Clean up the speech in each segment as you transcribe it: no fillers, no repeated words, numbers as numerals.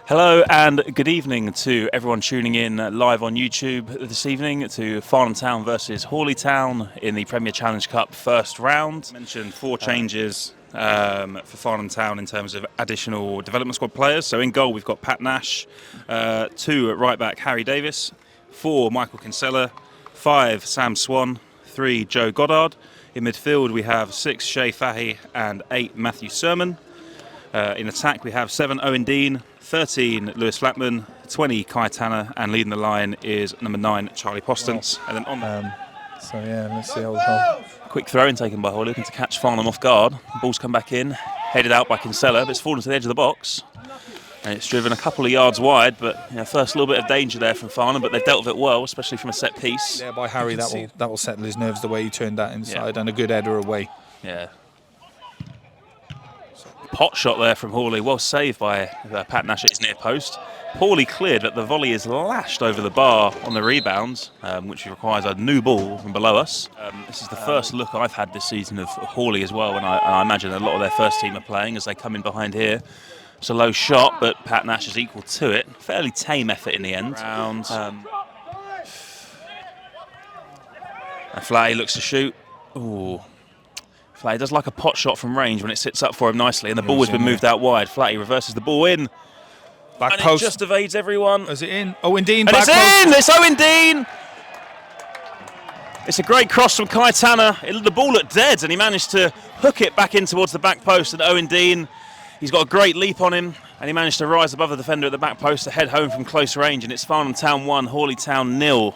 Hello and good evening to everyone tuning in live on YouTube this evening to Farnham Town versus Horley Town in the Premier Challenge Cup first round. Mentioned 4 changes for Farnham Town in terms of additional development squad players. So in goal we've got Pat Nash, 2 at right back Harry Davis, 4 Michael Kinsella, 5 Sam Swan, 3 Joe Goddard. In midfield we have 6 Shay Fahy and 8 Matthew Sermon. In attack we have 7 Owen Dean, 13 Lewis Flatman, 20 Kai Tanner, and leading the line is number 9 Charlie Postance. And then on let's see how quick throw in taken by Horley, looking to catch Farnham off guard. Ball's come back in, headed out by Kinsella, but it's fallen to the edge of the box. And it's driven a couple of yards wide, but first little bit of danger there from Farnham, but they've dealt with it well, especially from a set piece. Yeah, by Harry, that will settle his nerves the way he turned that inside, and a good header away. Yeah. Pot shot there from Horley, well saved by Pat Nash at his near post. Poorly cleared, but the volley is lashed over the bar on the rebound, which requires a new ball from below us. This is the first look I've had this season of Horley as well, and I imagine a lot of their first team are playing as they come in behind here. It's a low shot, but Pat Nash is equal to it. Fairly tame effort in the end. And Flatty looks to shoot. Ooh. Flatty does like a pot shot from range when it sits up for him nicely, and the ball has been moved out wide. Flatty reverses the ball in. Back and post. It just evades everyone. Is it in? Owen Dean, and back it's post. In! It's Owen Dean! It's a great cross from Kai Tanner. The ball looked dead, and he managed to hook it back in towards the back post. And Owen Dean, he's got a great leap on him, and he managed to rise above the defender at the back post to head home from close range. And it's Farnham Town 1, Horley Town 0.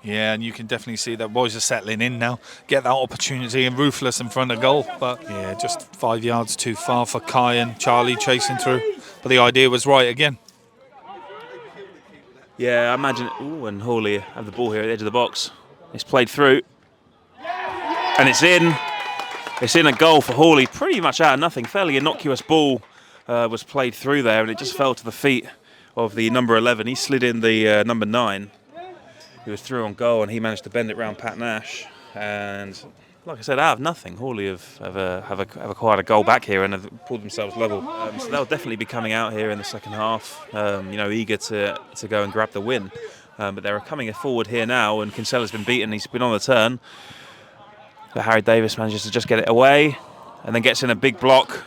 Yeah, and you can definitely see that boys are settling in now. Get that opportunity and ruthless in front of goal. But yeah, just 5 yards too far for Kai and Charlie chasing through. But the idea was right again. Yeah, I imagine. Ooh, and Horley have the ball here at the edge of the box. It's played through. And it's in. It's in a goal for Horley, pretty much out of nothing. Fairly innocuous ball was played through there, and it just fell to the feet of the number 11. He slid in the number 9. He was through on goal, and he managed to bend it round Pat Nash. And like I said, out of nothing, Horley have acquired a goal back here and have pulled themselves level. So they'll definitely be coming out here in the second half, eager to go and grab the win. But they're coming forward here now, and Kinsella's been beaten. He's been on the turn. But Harry Davis manages to just get it away, and then gets in a big block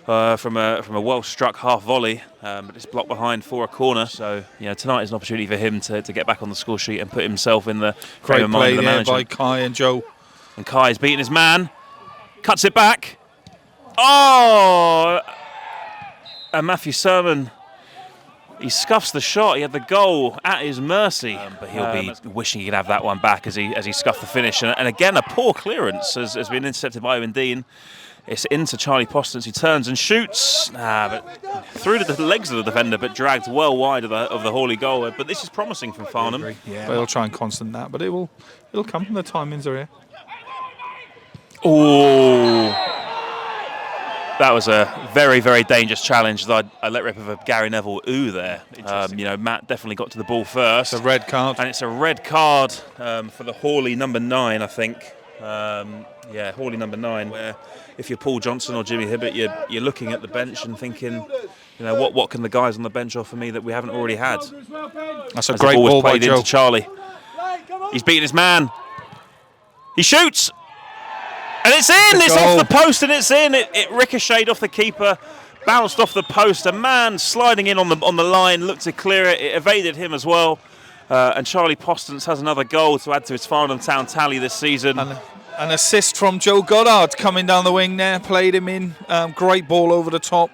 from a well-struck half volley, but it's blocked behind for a corner. So tonight is an opportunity for him to get back on the score sheet and put himself in the frame of mind of the manager. By Kai and Joe. And Kai's beating his man, cuts it back. Oh! And Matthew Sermon, he scuffs the shot. He had the goal at his mercy, but he'll be wishing he could have that one back as he scuffed the finish. And again, a poor clearance has been intercepted by Owen Dean. It's into Charlie Postance, who turns and shoots, but through the legs of the defender, but dragged well wide of the Horley goal. But this is promising from Farnham. Yeah, they'll try and constant that, but it'll come. The timings are here. Oh, that was a very, very dangerous challenge. I let rip of a Gary Neville ooh there. Matt definitely got to the ball first. It's a red card. And it's a red card for the Horley number 9, I think. Horley number 9, where if you're Paul Johnson or Jimmy Hibbert, you're looking at the bench and thinking, what can the guys on the bench offer me that we haven't already had? That's a great ball by Joe. Into Charlie. He's beating his man. He shoots. And it's in! It's off the post and it's in! It ricocheted off the keeper, bounced off the post. A man sliding in on the line, looked to clear it. It evaded him as well. And Charlie Postance has another goal to add to his Farnham Town tally this season. An assist from Joe Goddard coming down the wing there, played him in. Great ball over the top.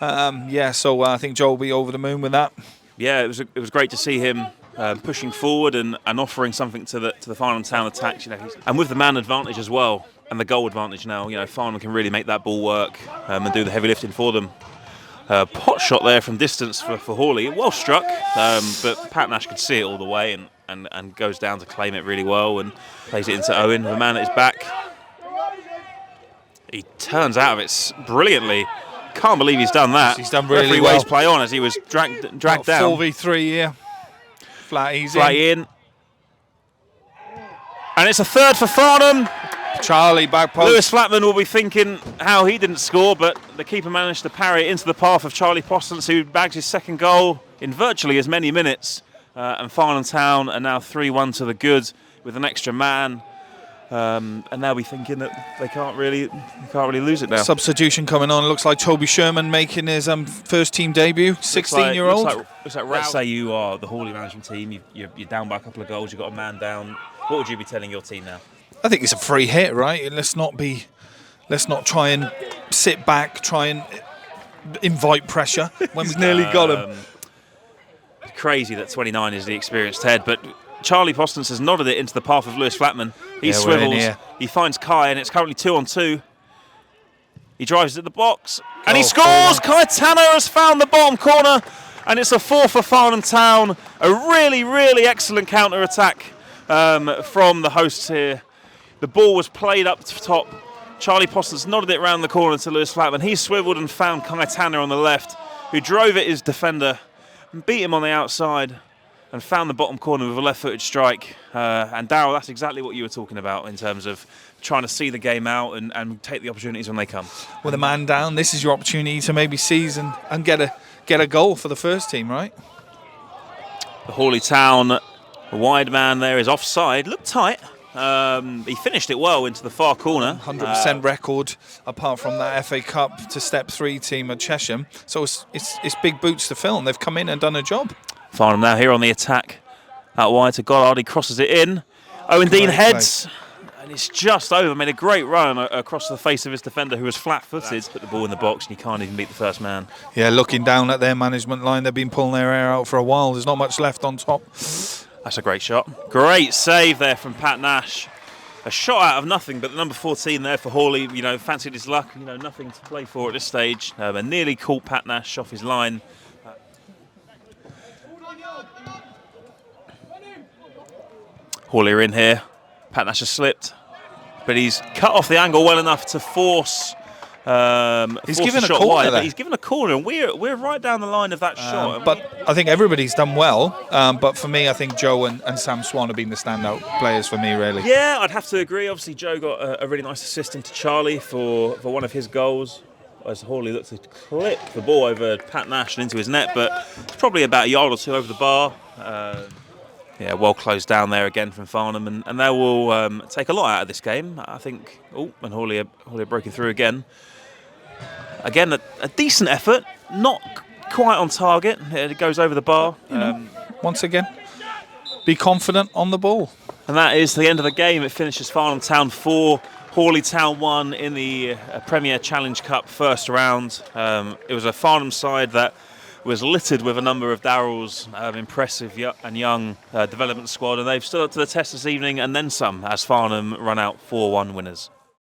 So I think Joe will be over the moon with that. Yeah, it was great to see him pushing forward and offering something to the Farnham Town attack. And with the man advantage as well, and the goal advantage now, Farnham can really make that ball work and do the heavy lifting for them. Pot shot there from distance for Horley, well struck, but Pat Nash could see it all the way and goes down to claim it really well and plays it into Owen, the man at his back. He turns out of it brilliantly. Can't believe he's done that. He's done really Referee well. Ways play on as he was dragged down. 4v3 here. Flat in. And it's a third for Farnham. Charlie, back post. Lewis Flatman will be thinking how he didn't score, but the keeper managed to parry it into the path of Charlie Postance, who bags his second goal in virtually as many minutes. And Farnham Town are now 3-1 to the good with an extra man. And they'll be thinking that they can't really lose it now. Substitution coming on. Looks like Toby Sherman making his first team debut. 16-year-old. Looks like let's say you are the Horley management team. You're down by a couple of goals. You've got a man down. What would you be telling your team now? I think it's a free hit, right? Let's not try and sit back, try and invite pressure when we've nearly got him. Crazy that 29 is the experienced head, but Charlie Postance has nodded it into the path of Lewis Flatman. He swivels, he finds Kai, and it's currently 2-on-2. He drives it at the box, and he scores! Kai Tanner has found the bottom corner, and it's a 4 for Farnham Town. A really, really excellent counter-attack from the hosts here. The ball was played up to top. Charlie Postance nodded it round the corner to Lewis Flatman. He swiveled and found Kai Tanner on the left, who drove at his defender and beat him on the outside and found the bottom corner with a left-footed strike. And Darryl, that's exactly what you were talking about in terms of trying to see the game out and take the opportunities when they come. With a man down, this is your opportunity to maybe seize and get a goal for the first team, right? The Horley Town wide man there is offside. Looked tight. He finished it well into the far corner. 100% record apart from that FA Cup to Step 3 team at Chesham. So it's big boots to fill, and they've come in and done a job. Farnham now here on the attack. Out wide to Goddard. He crosses it in. Owen Dean heads. And it's just over. Made a great run across the face of his defender, who was flat-footed. Put the ball in the box, and he can't even beat the first man. Yeah, looking down at their management line, they've been pulling their hair out for a while. There's not much left on top. That's a great shot. Great save there from Pat Nash. A shot out of nothing, but the number 14 there for Horley, fancied his luck. Nothing to play for at this stage. And nearly caught Pat Nash off his line. Horley are in here. Pat Nash has slipped, but he's cut off the angle well enough to force. He's given a shot corner wide, there. But he's given a corner, and we're right down the line of that shot. But I think everybody's done well. But for me, I think Joe and Sam Swan have been the standout players for me, really. Yeah, I'd have to agree. Obviously, Joe got a really nice assist into Charlie for one of his goals, as Horley looked to clip the ball over Pat Nash and into his net, but it's probably about a yard or two over the bar. Well closed down there again from Farnham, and they will take a lot out of this game, I think. And Horley are breaking through again. Again, a decent effort, not quite on target. It goes over the bar. Once again, be confident on the ball. And that is the end of the game. It finishes Farnham Town 4, Horley Town 1 in the Premier Challenge Cup first round. It was a Farnham side that was littered with a number of Darryl's impressive and young development squad, and they've stood up to the test this evening and then some as Farnham run out 4-1 winners.